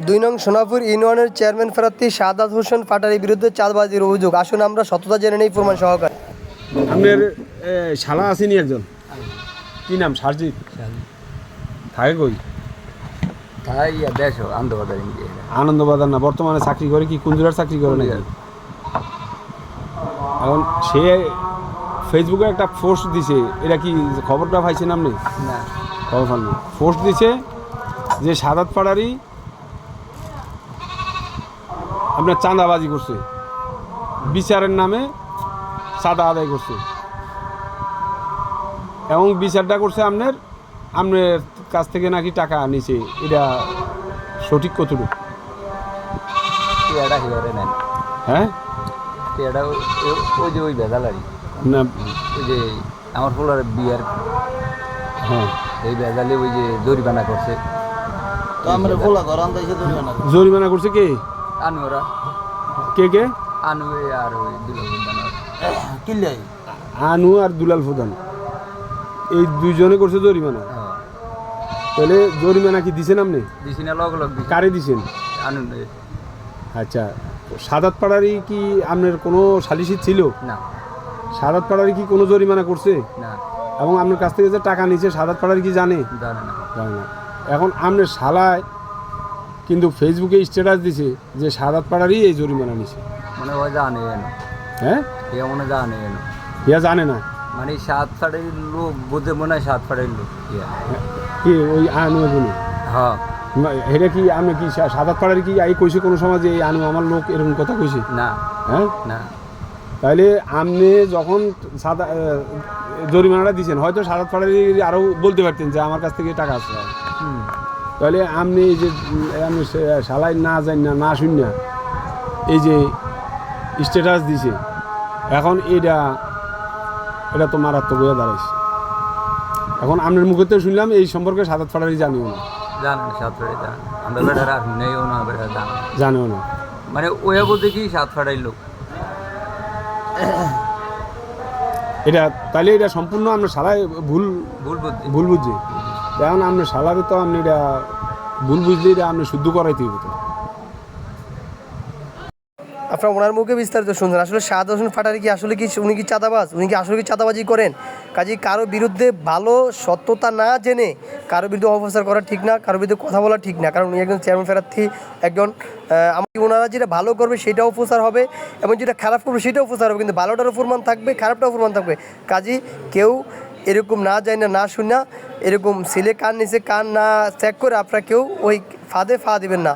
2 নং সোনাপুর ইউনিয়নের চেয়ারম্যান প্রার্থী সাদাত হোসেন পাটারির বিরুদ্ধে চাঁদাবাজির অভিযোগ। আসুন আমরা সত্যতা জেনে নেই প্রমাণ সহকারে। আপনার শালা আসেনি একজন, কি নাম? সারজিৎ। থাকে কই? আনন্দবাজার না, বর্তমানে চাকরি করে কি কুঞ্জুরার চাকরি করে নাকি? এখন সে ফেসবুকে একটা পোস্ট দিছে, এটা কি খবরটা পাইছেন আপনি? না, খবর পান না। পোস্ট দিছে যে সাদাত পাড়ারি আপনার চাঁদাবাজি করছে, বিচারের নামে চাঁদা আদায় করছে, এবং বিচারটা করছে আপনার কাছ থেকে নাকি টাকা নিছে। এটা সঠিক কতটুকু? হ্যাঁ, ওই যে ওই ভেজালারি না, ওই যে আমার ফুলার বিয়ার, হ্যাঁ, এই ভেজালে ওই যে জরিমানা করছে। জরিমানা করছে কে? আনু ওরা, কে কে? আনু আর ওই দুলাল আনু আর দুলাল প্রধান, এই দুইজনে করছে জরিমানা। তাহলে জরিমানা কি দিছেন আপনি? দিছি না, লগ লগ কারে দিছেন? আনু। আচ্ছা, সাদাত পাড়ারি কি আপনার কোনো সালিসি ছিল? না। সাদাত পাড়ারি কি কোনো জরিমানা করছে? না। এবং আপনার কাছ থেকে যে টাকা নিচ্ছে সাদাত পাড়ারি কি জানে? জানে না। জানে না। এখন আপনার শালায় কিন্তু ফেসবুকে স্ট্যাটাস দিছে যে সাদাত পাড়ারই এই জরিমানা নিছে। মানে ওই জানে না। হ্যাঁ, এ মনে জানে না, ইয়া জানে না। মানে 7 ফাড়ের লোক বুঝে মনে হয় 7 ফাড়ের লোক। কি ওই আনু বলে? হ্যাঁ, এটা কি আপনি কি সাদাত পাড়ারি কি এই কইছে কোনো সময় যে এই আনু আমার লোক, এরকম কথা কইছে? না। হ্যাঁ, না। তাইলে আপনি যখন সাদা জরিমানাটা দিচ্ছেন, হয়তো সাদাত পাড়ারি আরও বলতে পারতেন যে আমার কাছ থেকে টাকা আছে। তাহলে আপনি এই যে আপনি শালাই না জান না, না শুন না এই যে স্ট্যাটাস দিছে, এখন এটা তো মারাত্মক হয়ে দাঁড়াইছে। এখন আপনার মুখে তো শুনলাম এই সম্পর্কে সাদাত পাড়ারি জানিও না। জানে না, 7 ফাড়ের জানে। আমরা বেটারা নেইও না, বেটা জানেও না। মানে ওই বলতে কি 7 ফাড়ের লোক এটা, তাহলে এটা সম্পূর্ণ আপনার শালাই ভুল বুঝছে। এখন আপনার শালারে তো আপনি এটা ভুল বুঝলে এটা আপনি শুদ্ধ করাইতে হতো। আপনারা ওনার মুখে বিস্তারিত শুনছেন। আসলে সাদাত হোসেন পাটারি কি আসলে কি উনি কি চাঁদাবাজ? উনি কি আসলে কি চাঁদাবাজি করেন? কাজেই কারো বিরুদ্ধে ভালো সত্যতা না জেনে কারো বিরুদ্ধে অপপ্রচার করা ঠিক না, কারোর বিরুদ্ধে কথা বলা ঠিক না। কারণ উনি একজন চেয়ারম্যান প্রার্থী, একজন আমাকে ওনারা যেটা ভালো করবে সেটাও প্রচার হবে, এবং যেটা খারাপ করবে সেটাও প্রচার হবে, কিন্তু ভালোটারও প্রমাণ থাকবে, খারাপটাও প্রমাণ থাকবে। কাজেই কেউ এরকম না যায় না শুন না, এরকম ছেলে কান নিচে কান না চেক করে আপনারা কেউ ওই ফাঁদে দিবেন না।